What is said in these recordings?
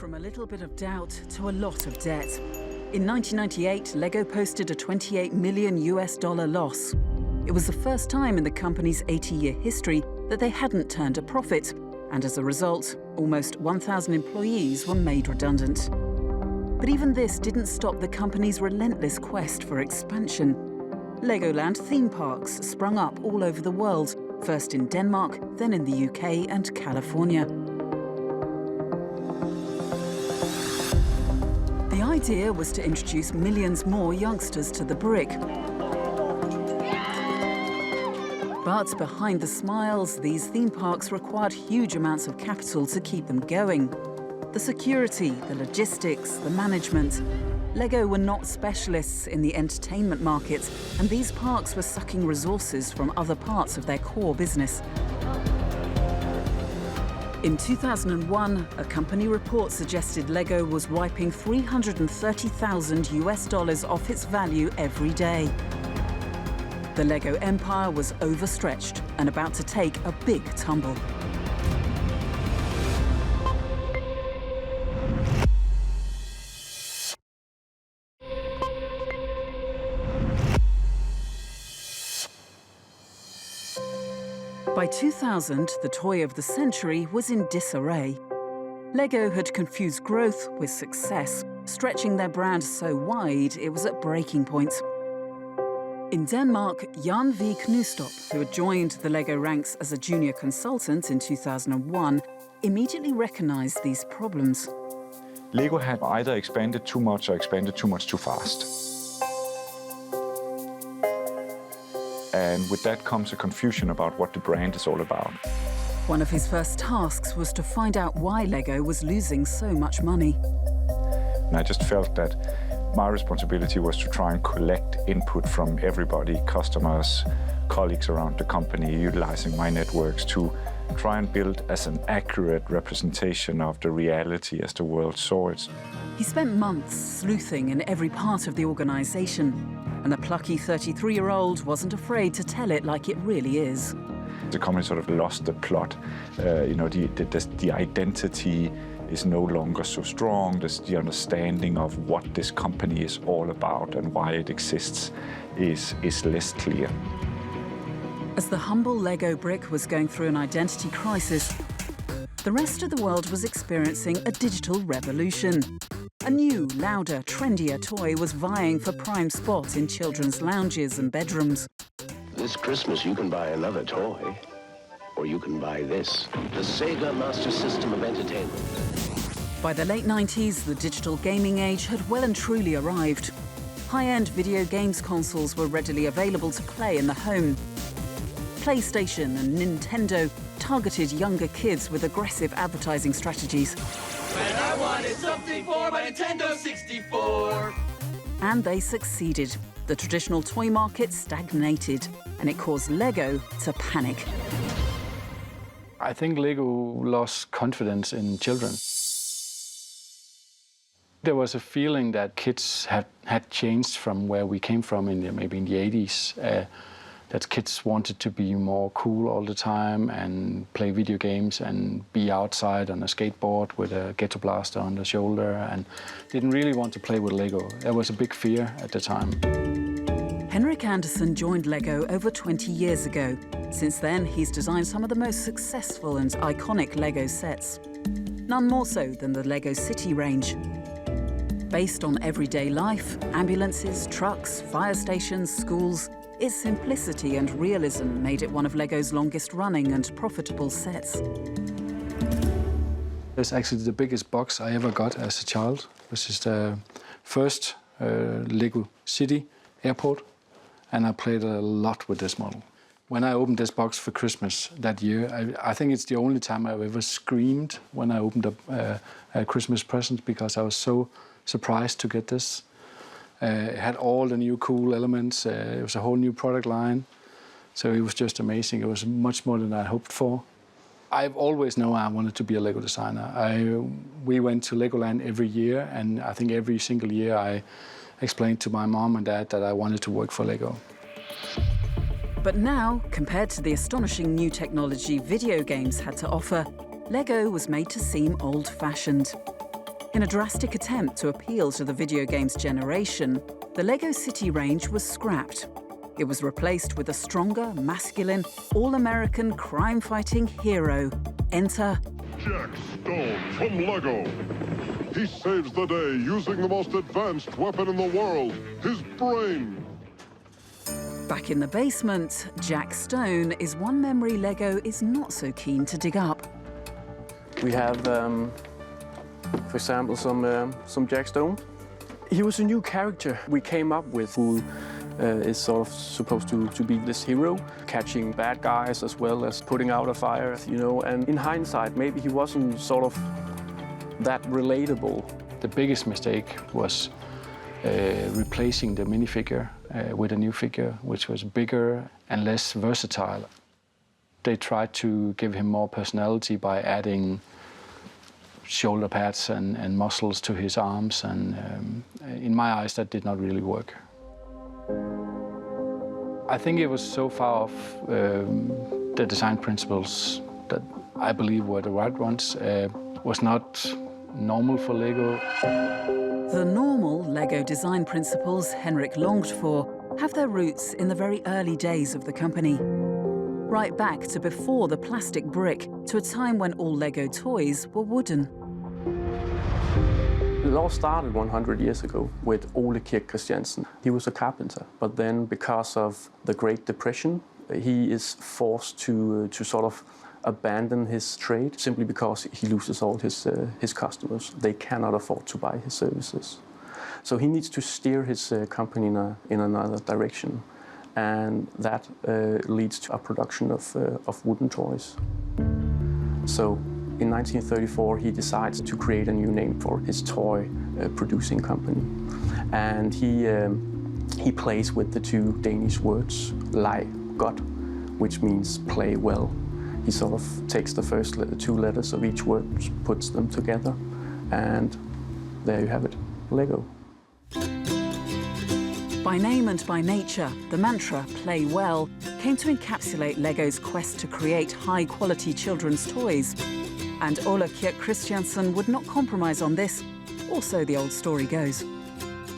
from a little bit of doubt to a lot of debt. In 1998, Lego posted a $28 million loss. It was the first time in the company's 80-year history that they hadn't turned a profit, and as a result, almost 1,000 employees were made redundant. But even this didn't stop the company's relentless quest for expansion. Legoland theme parks sprung up all over the world, first in Denmark, then in the UK and California. The idea was to introduce millions more youngsters to the brick. But behind the smiles, these theme parks required huge amounts of capital to keep them going. The security, the logistics, the management. Lego were not specialists in the entertainment market, and these parks were sucking resources from other parts of their core business. In 2001, a company report suggested Lego was wiping $330,000 off its value every day. The Lego empire was overstretched and about to take a big tumble. By 2000, the toy of the century was in disarray. Lego had confused growth with success, stretching their brand so wide it was at breaking point. In Denmark, Jan V. Knustop, who had joined the Lego ranks as a junior consultant in 2001, immediately recognized these problems. Lego had either expanded too much or expanded too much too fast. And with that comes a confusion about what the brand is all about. One of his first tasks was to find out why Lego was losing so much money. And I just felt that my responsibility was to try and collect input from everybody, customers, colleagues around the company, utilizing my networks to try and build as an accurate representation of the reality as the world saw it. He spent months sleuthing in every part of the organization, and the plucky 33-year-old wasn't afraid to tell it like it really is. The company sort of lost the plot. The identity is no longer so strong. The understanding of what this company is all about and why it exists is less clear. As the humble Lego brick was going through an identity crisis, the rest of the world was experiencing a digital revolution. A new, louder, trendier toy was vying for prime spot in children's lounges and bedrooms. This Christmas you can buy another toy, or you can buy this, the Sega Master System of Entertainment. By the late 90s, the digital gaming age had well and truly arrived. High-end video games consoles were readily available to play in the home. PlayStation and Nintendo targeted younger kids with aggressive advertising strategies. And I wanted something for my Nintendo 64. And they succeeded. The traditional toy market stagnated, and it caused Lego to panic. I think Lego lost confidence in children. There was a feeling that kids had changed from where we came from maybe in the 80s. That kids wanted to be more cool all the time and play video games and be outside on a skateboard with a ghetto blaster on the shoulder and didn't really want to play with Lego. There was a big fear at the time. Henrik Andersen joined Lego over 20 years ago. Since then, he's designed some of the most successful and iconic Lego sets. None more so than the Lego City range. Based on everyday life, ambulances, trucks, fire stations, schools, its simplicity and realism made it one of Lego's longest-running and profitable sets. It's actually the biggest box I ever got as a child, which is the first Lego City airport, and I played a lot with this model. When I opened this box for Christmas that year, I think it's the only time I've ever screamed when I opened up a Christmas present because I was so surprised to get this. It had all the new cool elements. It was a whole new product line. So it was just amazing. It was much more than I hoped for. I've always known I wanted to be a Lego designer. We went to Legoland every year, and I think every single year I explained to my mom and dad that I wanted to work for Lego. But now, compared to the astonishing new technology video games had to offer, Lego was made to seem old-fashioned. In a drastic attempt to appeal to the video games generation, the LEGO City range was scrapped. It was replaced with a stronger, masculine, all-American crime-fighting hero. Enter Jack Stone from LEGO. He saves the day using the most advanced weapon in the world, his brain. Back in the basement, Jack Stone is one memory LEGO is not so keen to dig up. We have, for example, some Jack Stone. He was a new character we came up with who is sort of supposed to be this hero, catching bad guys as well as putting out a fire, you know, and in hindsight, maybe he wasn't sort of that relatable. The biggest mistake was replacing the minifigure with a new figure, which was bigger and less versatile. They tried to give him more personality by adding shoulder pads and muscles to his arms, and in my eyes, that did not really work. I think it was so far off the design principles that I believe were the right ones, was not normal for LEGO. The normal LEGO design principles Henrik longed for have their roots in the very early days of the company. Right back to before the plastic brick, to a time when all LEGO toys were wooden. It all started 100 years ago with Ole Kirk Christiansen. He was a carpenter, but then because of the Great Depression, he is forced to sort of abandon his trade simply because he loses all his customers. They cannot afford to buy his services. So he needs to steer his company in another direction, and that leads to a production of wooden toys. So in 1934, he decides to create a new name for his toy producing company. And he plays with the two Danish words, leg godt, which means play well. He sort of takes the first two letters of each word, puts them together, and there you have it, LEGO. By name and by nature, the mantra, play well, came to encapsulate LEGO's quest to create high-quality children's toys. And Ole Kirk Christiansen would not compromise on this, or so the old story goes.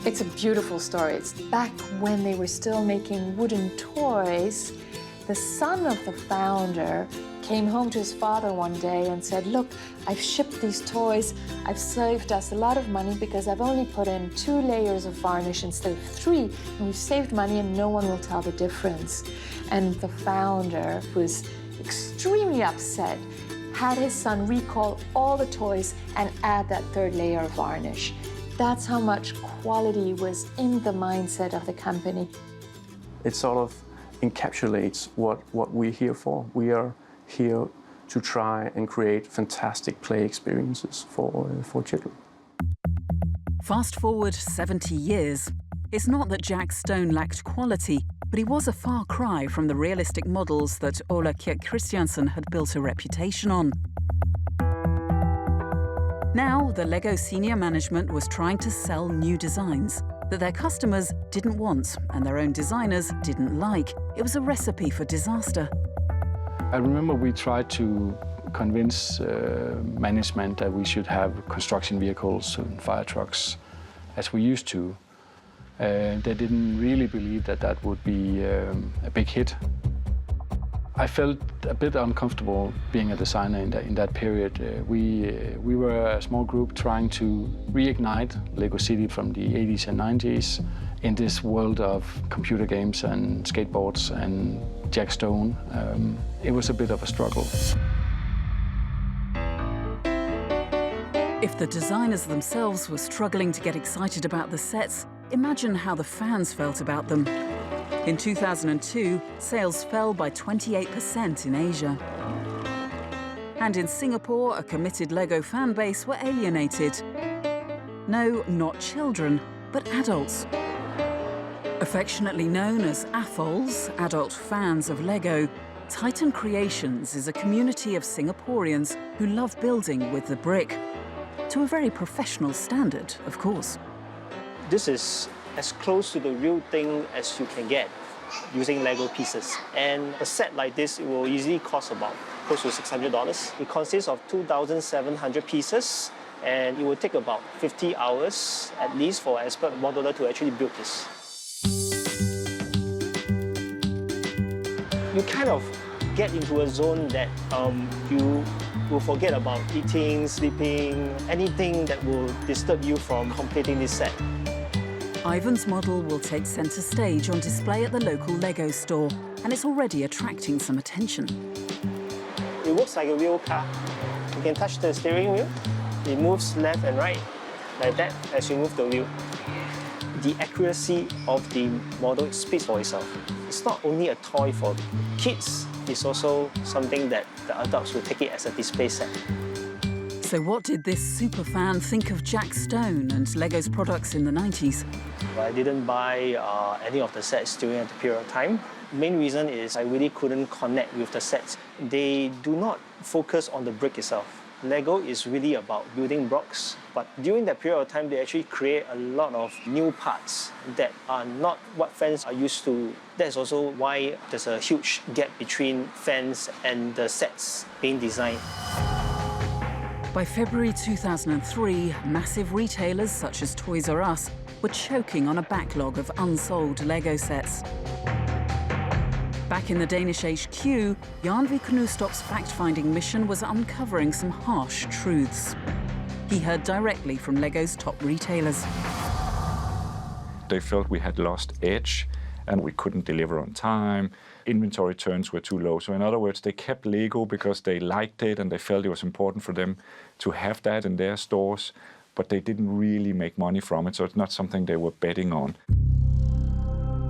It's a beautiful story. It's back when they were still making wooden toys. The son of the founder came home to his father one day and said, look, I've shipped these toys. I've saved us a lot of money because I've only put in 2 layers of varnish instead of 3. And we've saved money and no one will tell the difference. And the founder was extremely upset, had his son recall all the toys and add that 3rd layer of varnish. That's how much quality was in the mindset of the company. It sort of encapsulates what we're here for. We are here to try and create fantastic play experiences for children. Fast forward 70 years. It's not that Jack Stone lacked quality, but he was a far cry from the realistic models that Ole Kirk Christiansen had built a reputation on. Now, the LEGO senior management was trying to sell new designs that their customers didn't want and their own designers didn't like. It was a recipe for disaster. I remember we tried to convince management that we should have construction vehicles and fire trucks as we used to. They didn't really believe that that would be a big hit. I felt a bit uncomfortable being a designer in that period. We were a small group trying to reignite LEGO City from the 80s and 90s in this world of computer games and skateboards and Jack Stone. It was a bit of a struggle. If the designers themselves were struggling to get excited about the sets, imagine how the fans felt about them. In 2002, sales fell by 28% in Asia. And in Singapore, a committed LEGO fan base were alienated. No, not children, but adults. Affectionately known as AFOLs, adult fans of LEGO, Titan Creations is a community of Singaporeans who love building with the brick. To a very professional standard, of course. This is as close to the real thing as you can get using LEGO pieces. And a set like this, it will easily cost about close to $600. It consists of 2,700 pieces and it would take about 50 hours at least for an expert modeler to actually build this. You kind of get into a zone that you will forget about eating, sleeping, anything that will disturb you from completing this set. Ivan's model will take centre stage on display at the local Lego store, and it's already attracting some attention. It works like a real car. You can touch the steering wheel. It moves left and right, like that, as you move the wheel. The accuracy of the model speaks for itself. It's not only a toy for kids, it's also something that the adults will take it as a display set. So what did this superfan think of Jack Stone and Lego's products in the 90s? I didn't buy any of the sets during that period of time. The main reason is I really couldn't connect with the sets. They do not focus on the brick itself. Lego is really about building blocks, but during that period of time, they actually create a lot of new parts that are not what fans are used to. That's also why there's a huge gap between fans and the sets being designed. By February 2003, massive retailers such as Toys R Us were choking on a backlog of unsold Lego sets. Back in the Danish HQ, Jan V. Knustop's fact-finding mission was uncovering some harsh truths. He heard directly from Lego's top retailers. They felt we had lost edge and we couldn't deliver on time. Inventory turns were too low. So in other words, they kept Lego because they liked it and they felt it was important for them to have that in their stores, but they didn't really make money from it, so it's not something they were betting on.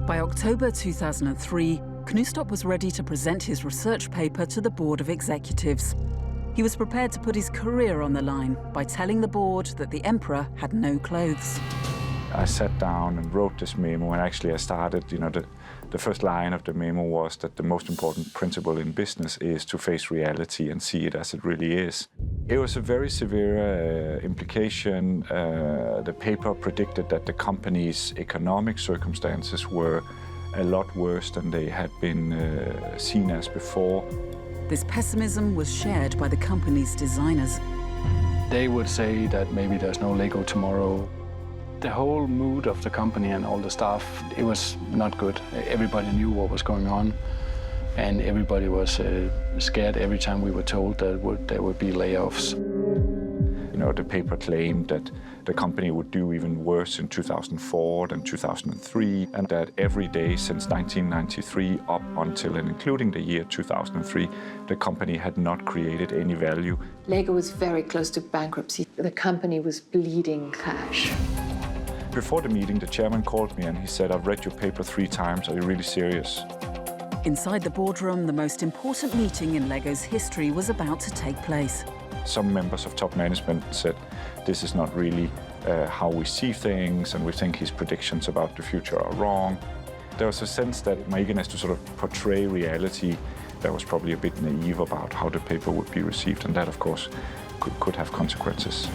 By October 2003, Knustop was ready to present his research paper to the board of executives. He was prepared to put his career on the line by telling the board that the emperor had no clothes. I sat down and wrote this memo, and actually I started, the first line of the memo was that the most important principle in business is to face reality and see it as it really is. It was a very severe implication. The paper predicted that the company's economic circumstances were a lot worse than they had been seen as before. This pessimism was shared by the company's designers. They would say that maybe there's no Lego tomorrow. The whole mood of the company and all the staff, it was not good. Everybody knew what was going on, and everybody was scared every time we were told that there would be layoffs. The paper claimed that the company would do even worse in 2004 than 2003, and that every day since 1993 up until and including the year 2003, the company had not created any value. Lego was very close to bankruptcy. The company was bleeding cash. Before the meeting, the chairman called me and he said, "I've read your paper 3 times. Are you really serious?" Inside the boardroom, the most important meeting in Lego's history was about to take place. Some members of top management said, "This is not really how we see things, and we think his predictions about the future are wrong." There was a sense that my eagerness to sort of portray reality that was probably a bit naive about how the paper would be received, and that, of course, could have consequences.